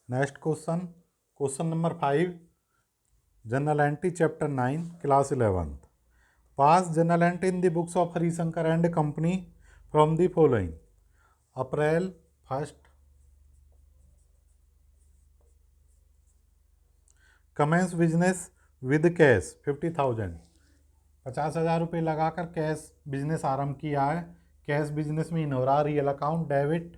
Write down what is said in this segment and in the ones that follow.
Next question, question number 5, general entry chapter 9 class 11th। Pass general entry in the books of Harishankar and company from the following. April 1, commence business with cash 50,000, 50,000 रुपये लगाकर cash business आरंभ किया है। Cash business में इन हो रहा real account debit,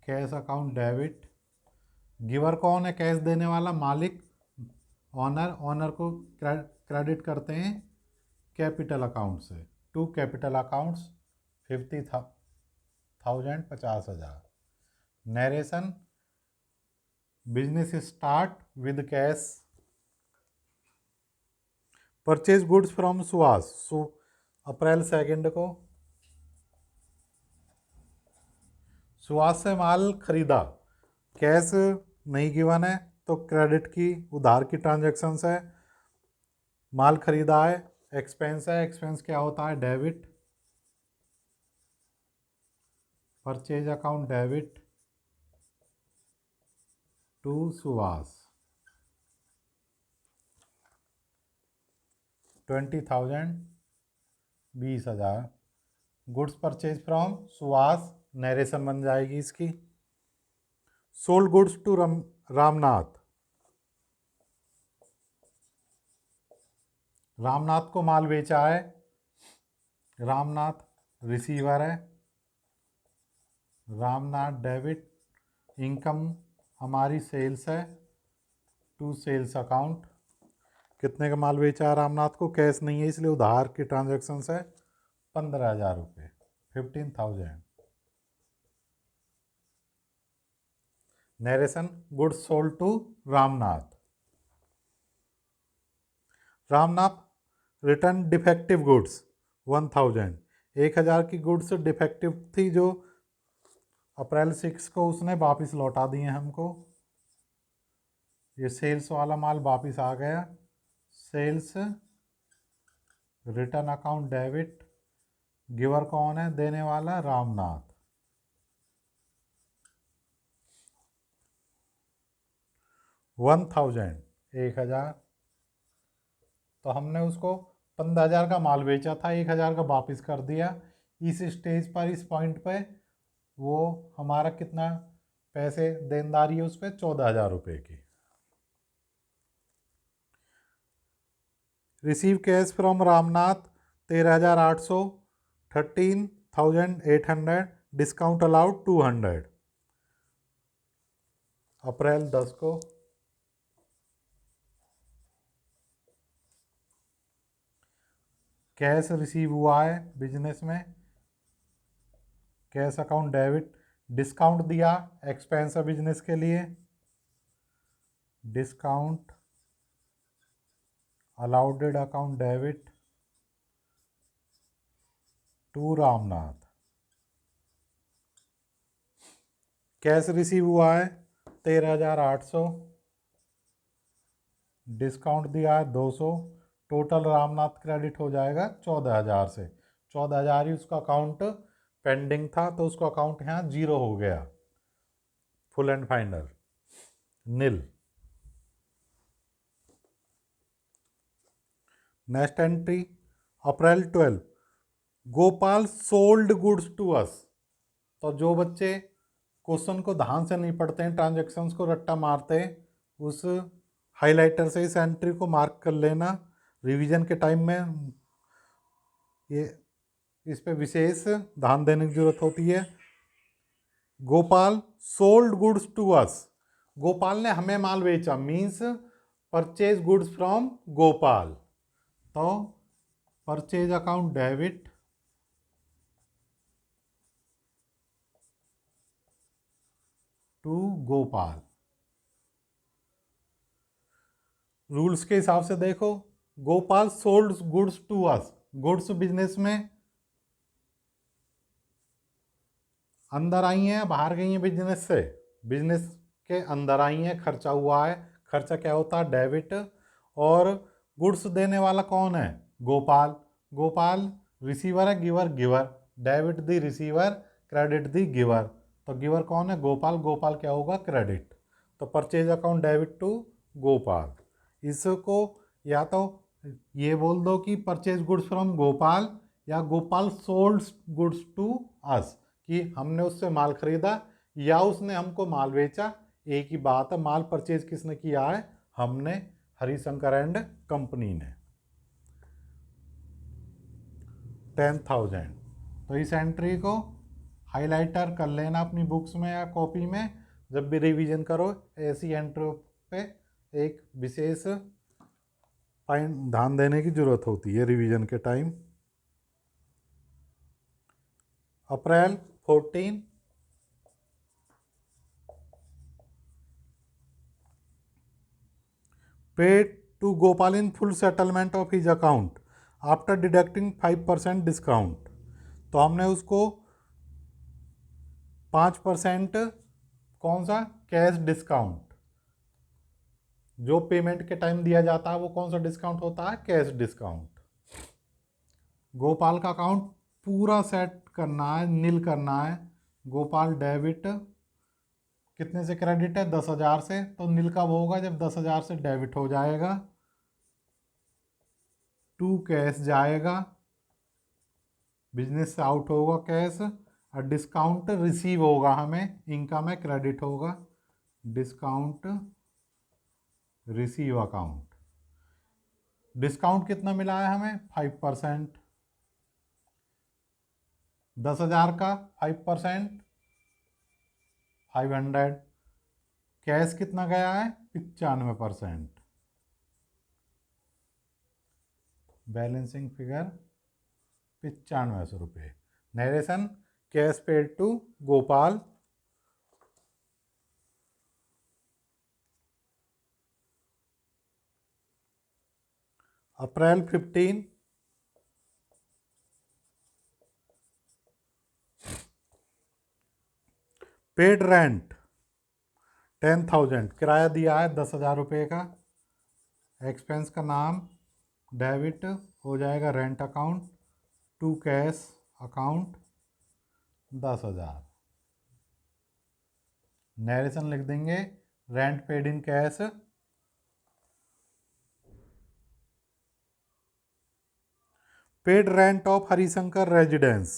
cash account debit. Giver कौन है? कैश देने वाला मालिक, ऑनर। ऑनर को क्रेडिट करते हैं कैपिटल अकाउंट से। To capital accounts 50,000, 50,000। Narration, business start with cash. Purchase goods from Suhas, April 2 को सुहास से माल खरीदा। कैश नहीं गिवन है तो क्रेडिट की, उधार की ट्रांजैक्शंस है। माल खरीदा है, एक्सपेंस है। एक्सपेंस क्या होता है? Debit. Purchase account debit to Suhas 20,000, 20,000। Goods purchase from Suhas, narration बन जाएगी इसकी। Sold goods to Ramnath, Ramnath को माल बेचा है। रामनाथ रिसीवर है। रामनाथ डेबिट। इनकम हमारी सेल्स है, टू सेल्स अकाउंट। कितने का माल बेचा है रामनाथ को? कैश नहीं है इसलिए उधार की ट्रांजैक्शंस है 15,000 रुपये, 15,000। Narration, goods sold to Ramnath. Ramnath return defective goods 1,000, 1,000 की गुड्स डिफेक्टिव थी जो अप्रैल 6 को उसने वापस लौटा दिए हमको। ये सेल्स वाला माल वापस आ गया। Sales return account debit. Giver कौन है? देने वाला रामनाथ। 1,000, 1,000। तो हमने उसको 15,000 का माल बेचा था, 1,000 का वापस कर दिया। इस स्टेज पर, इस पॉइंट पे वो हमारा कितना पैसे देनदारी है उस पर? 14,000 रुपये की। Receive cash from Ramnath 13,800, 13,800। Discount allowed 200, April 10 को। कैश रिसीव हुआ है बिजनेस में, कैश अकाउंट डेबिट। डिस्काउंट दिया, एक्सपेंस है बिजनेस के लिए। Discount allowed account debit to Ramnath. Cash receive हुआ है 13,800, डिस्काउंट दिया है 200। टोटल रामनाथ क्रेडिट हो जाएगा 14,000 से। 14,000 ही उसका अकाउंट पेंडिंग था तो उसका अकाउंट यहाँ 0 हो गया, full and final, nil. Next entry, April 12, Gopal sold goods to us. तो जो बच्चे क्वेश्चन को ध्यान से नहीं पढ़ते हैं, ट्रांजैक्शंस को रट्टा मारते हैं, उस हाइलाइटर से इस एंट्री को मार्क कर लेना। रिवीजन के टाइम में ये इस पे विशेष ध्यान देने की जरूरत होती है। Gopal sold goods to us, Gopal ने हमें माल बेचा, means purchase goods from Gopal. तो purchase account debit to Gopal. Rules के हिसाब से देखो, Gopal sold goods to us, goods business में अंदर आई हैं, बाहर गई हैं बिजनेस से? बिजनेस के अंदर आई हैं, खर्चा हुआ है। खर्चा क्या होता है? डेबिट। और गुड्स देने वाला कौन है? गोपाल। गोपाल रिसीवर है, giver giver. Debit the receiver, credit the giver. तो गिवर कौन है? गोपाल। गोपाल क्या होगा? क्रेडिट। तो purchase account debit to Gopal. इसको या तो ये बोल दो कि परचेज गुड्स फ्रॉम गोपाल, या Gopal sold goods to us, कि हमने उससे माल खरीदा या उसने हमको माल बेचा, एक ही बात है। माल परचेज किसने किया है? हमने, हरिशंकर एंड कंपनी ने। 10,000। तो इस एंट्री को हाइलाइटर कर लेना अपनी बुक्स में या कॉपी में, जब भी रिवीजन करो ऐसी एंट्री पे एक विशेष ध्यान देने की जरूरत होती है रिवीजन के time. April 14, paid to Gopal in full settlement of his account after deducting 5% discount. तो हमने उसको 5% कौन सा? Cash discount. जो पेमेंट के टाइम दिया जाता है वो कौन सा डिस्काउंट होता है? Cash discount. गोपाल का अकाउंट पूरा सेट करना है, नील करना है। गोपाल डेबिट कितने से क्रेडिट है? 10,000 से। तो नील कब होगा? जब 10,000 से डेबिट हो जाएगा, टू कैश जाएगा, बिजनेस से आउट होगा कैश, और डिस्काउंट रिसीव होगा, हमें इनकम है, क्रेडिट होगा, डिस्काउंट रिसीव अकाउंट। डिस्काउंट कितना मिला है हमें? 5%। 10,000 का 5%, 500। कैश कितना गया है? 95%। बैलेंसिंग फिगर 9500 रुपये। Narration, cash paid to Gopal. April 15, paid rent 10,000, किराया दिया है 10,000 रुपये का। एक्सपेंस का नाम डेबिट हो जाएगा rent account to cash account 10,000। Narration लिख देंगे, rent paid in cash, paid rent of Harishankar residence.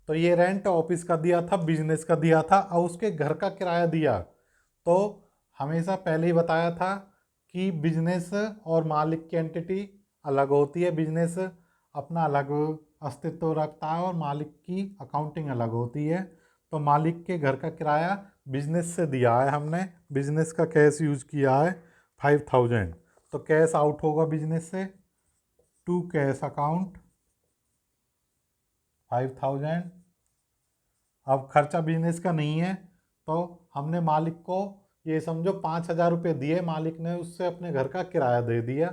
तो ये रेंट ऑफिस का दिया था, बिजनेस का दिया था, और उसके घर का किराया दिया। तो हमेशा पहले ही बताया था कि बिजनेस और मालिक की एंटिटी अलग होती है। बिजनेस अपना अलग अस्तित्व रखता है और मालिक की अकाउंटिंग अलग होती है। तो मालिक के घर का किराया बिजनेस से दिया है हमने, बिजनेस का कैश यूज किया है 5,000। तो कैश आउट होगा बिजनेस से टू कैश अकाउंट 5,000। अब खर्चा बिजनेस का नहीं है, तो हमने मालिक को ये समझो 5,000 रुपये दिए, मालिक ने उससे अपने घर का किराया दे दिया।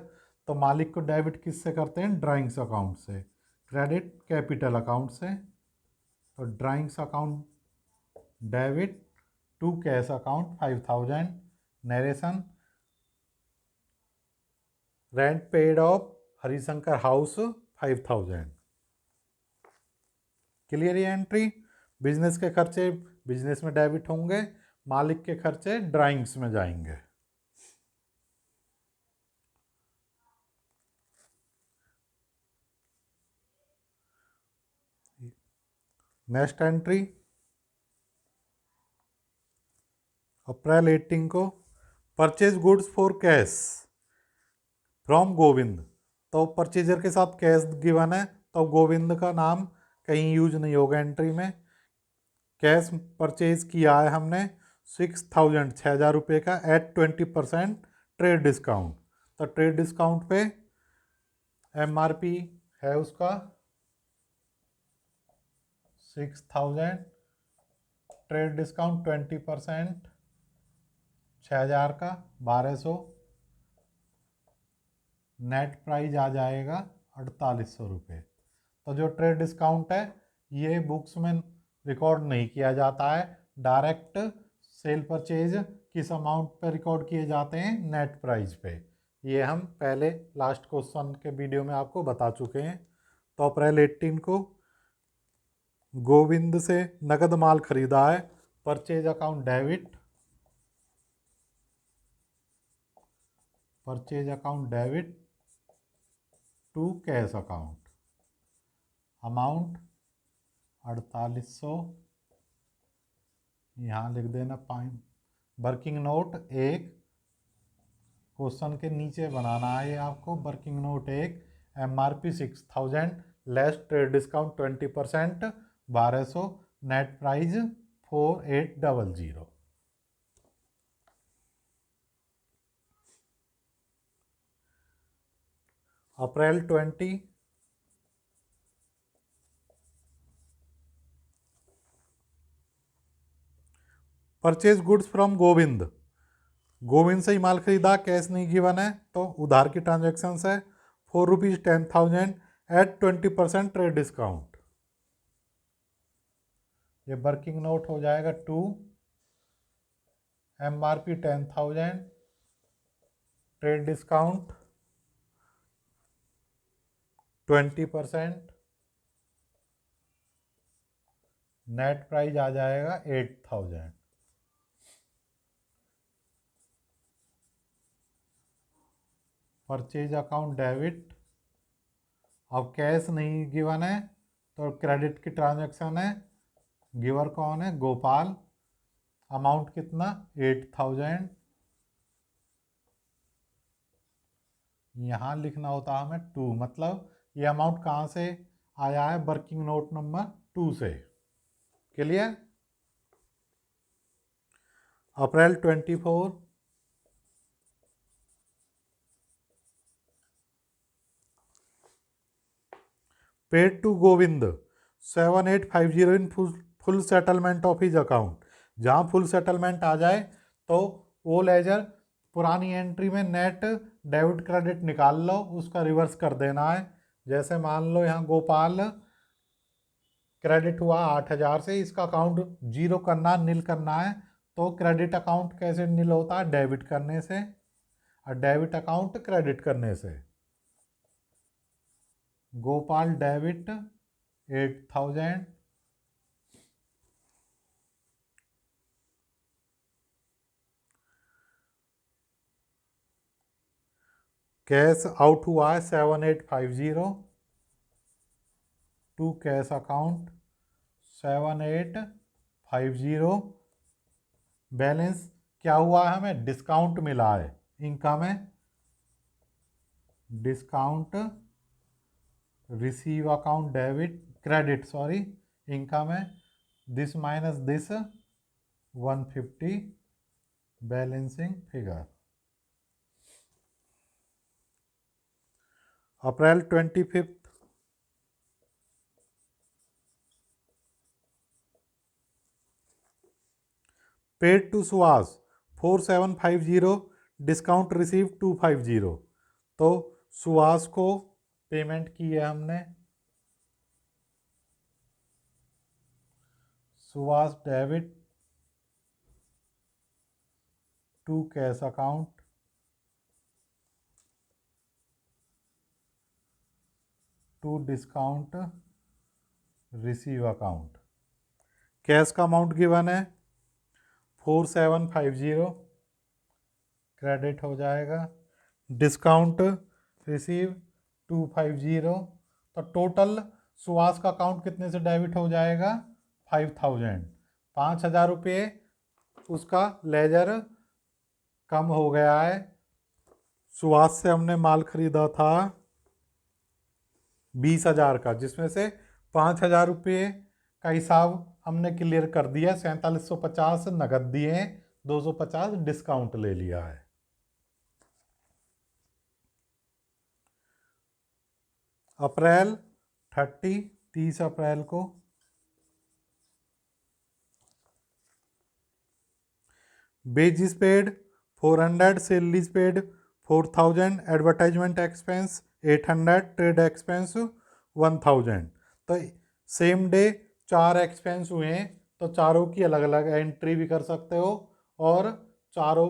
तो मालिक को डेबिट किससे करते हैं? ड्राइंग्स अकाउंट से। क्रेडिट कैपिटल अकाउंट से। तो drawings account debit to cash account 5,000। Narration, rent paid of Harishankar house 5,000। Clear ये एंट्री? बिजनेस के खर्चे बिजनेस में डेबिट होंगे, मालिक के खर्चे ड्राइंग्स में जाएंगे। नेक्स्ट एंट्री अप्रैल 18 को, purchase goods for cash from Govind. तो परचेजर के साथ कैश गिवन है, तो गोविंद का नाम कहीं यूज नहीं होगा एंट्री में। कैश परचेज किया है हमने 6,000, 6,000 रुपये का, एट 20% ट्रेड डिस्काउंट। तो ट्रेड डिस्काउंट पे MRP है उसका 6,000, ट्रेड डिस्काउंट 20%, 6,000 का 1,200, नेट प्राइस आ जाएगा 4,800 रुपये। तो जो ट्रेड डिस्काउंट है ये बुक्स में रिकॉर्ड नहीं किया जाता है, डायरेक्ट सेल परचेज किस अमाउंट पे रिकॉर्ड किए जाते हैं? नेट प्राइस पे। ये हम पहले लास्ट क्वेश्चन के वीडियो में आपको बता चुके हैं। तो अप्रैल 18 को गोविंद से नगद माल खरीदा है, purchase account debit, purchase account debit to cash account, amount 4800, यहाँ लिख देना पाइन। वर्किंग नोट एक, क्वेश्चन के नीचे बनाना है ये आपको। वर्किंग नोट एक, MRP 6000 less trade discount 20%, 1200, net price 4800। April 20, purchase goods from Govind, Govind से ही माल खरीदा, कैश नहीं गिवन है तो उधार की ट्रांजेक्शन है। 4 रुपीज़ 10,000 एट 20% ट्रेड डिस्काउंट। ये वर्किंग नोट हो जाएगा 2, MRP 10,000, trade discount 20%, net price आ जाएगा 8,000। परचेज अकाउंट डेबिट, अब कैश नहीं गिवन है तो क्रेडिट की ट्रांजैक्शन है। गिवर कौन है? गोपाल। अमाउंट कितना? 8,000। यहाँ लिखना होता है हमें 2, मतलब ये अमाउंट कहाँ से आया है? वर्किंग नोट नंबर 2 से। Clear? April 24, paid to Govind 7850 in full settlement of his account. जहाँ फुल सेटलमेंट आ जाए तो वो लेजर पुरानी एंट्री में नेट डेबिट क्रेडिट निकाल लो, उसका रिवर्स कर देना है। जैसे मान लो यहाँ गोपाल क्रेडिट हुआ 8,000 से, इसका अकाउंट जीरो करना, नील करना है। तो क्रेडिट अकाउंट कैसे नील होता है? डेबिट करने से, और डेबिट अकाउंट क्रेडिट करने से। गोपाल डेबिट 8,000, कैश आउट हुआ है 7850 टू कैश अकाउंट 7850। बैलेंस क्या हुआ है? हमें डिस्काउंट मिला है। इनकम है discount, receive account debit credit, sorry, income है this minus this 150, balancing figure. April 25, paid to Suhas 4750, discount receive 250। तो सुहास को पेमेंट की है हमने। Suhas debit to cash account to discount receive account. Cash का अमाउंट गिवन है 4750, क्रेडिट हो जाएगा। Discount receive 250। तो टोटल सुहास का अकाउंट कितने से डेबिट हो जाएगा? 5,000। 5,000 रुपये उसका लेजर कम हो गया है। सुहास से हमने माल खरीदा था 20,000 का, जिसमें से 5,000 रुपये का हिसाब हमने क्लियर कर दिया। 4750 नगद दिए हैं, 250 डिस्काउंट ले लिया है। अप्रैल 30 अप्रैल को wages paid 400, salaries paid 4,000, advertisement expense 800, trade expense 1,000। तो सेम डे 4 एक्सपेंस हुए हैं, तो चारों की अलग अलग एंट्री भी कर सकते हो और चारों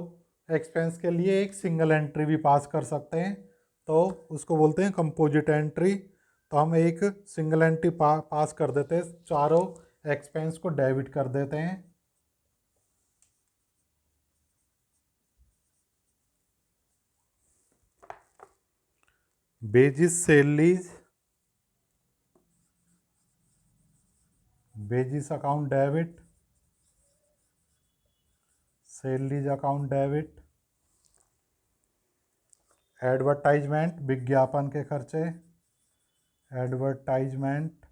एक्सपेंस के लिए एक सिंगल एंट्री भी पास कर सकते हैं, तो उसको बोलते हैं कंपोजिट एंट्री। तो हम एक सिंगल एंट्री पास कर देते हैं, चारों एक्सपेंस को डेबिट कर देते हैं। Wages salaries, wages account debit, salaries account debit. Advertisement, विज्ञापन के खर्चे, एडवर्टाइजमेंट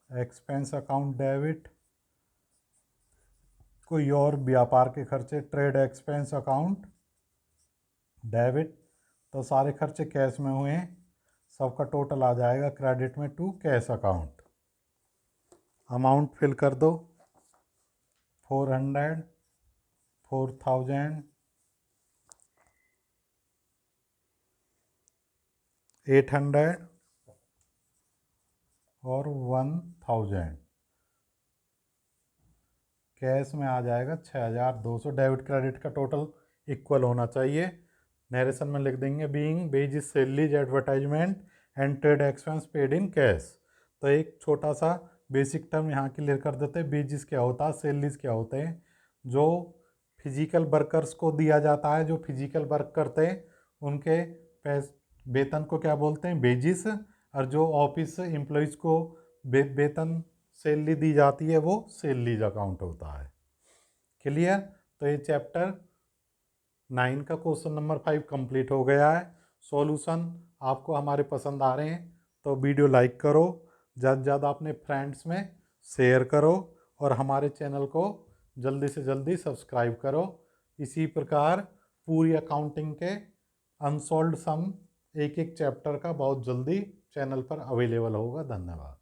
एक्सपेंस अकाउंट डेबिट। कोई और व्यापार के खर्चे, ट्रेड एक्सपेंस अकाउंट डेबिट। तो सारे खर्चे कैश में हुए, सबका टोटल आ जाएगा क्रेडिट में to cash account. Amount fill कर दो, 400, 4000, 800 और 1000। कैश में आ जाएगा 6200। डेबिट क्रेडिट का टोटल इक्वल होना चाहिए। नरेशन में लिख देंगे being wages, salaries, advertisement and trade expense paid in cash. तो एक छोटा सा बेसिक टर्म यहाँ क्लियर कर देते हैं। वेजेस क्या होता है, सैलरीज क्या होते हैं। जो फिजिकल वर्कर्स को दिया जाता है, जो फिजिकल वर्क करते हैं उनके वेतन को क्या बोलते हैं, वेजेस। और जो ऑफिस एम्प्लॉयज़ को वेतन सैलरी दी जाती है वो सैलरीज अकाउंट होता है। क्लियर। तो ये चैप्टर 9 का क्वेश्चन नंबर 5 कंप्लीट हो गया है। सॉल्यूशन आपको हमारे पसंद आ रहे हैं तो वीडियो लाइक करो, ज़्यादा से ज़्यादा अपने फ्रेंड्स में शेयर करो और हमारे चैनल को जल्दी से जल्दी सब्सक्राइब करो। इसी प्रकार पूरी अकाउंटिंग के अनसॉल्व्ड सम एक एक चैप्टर का बहुत जल्दी चैनल पर अवेलेबल होगा। धन्यवाद।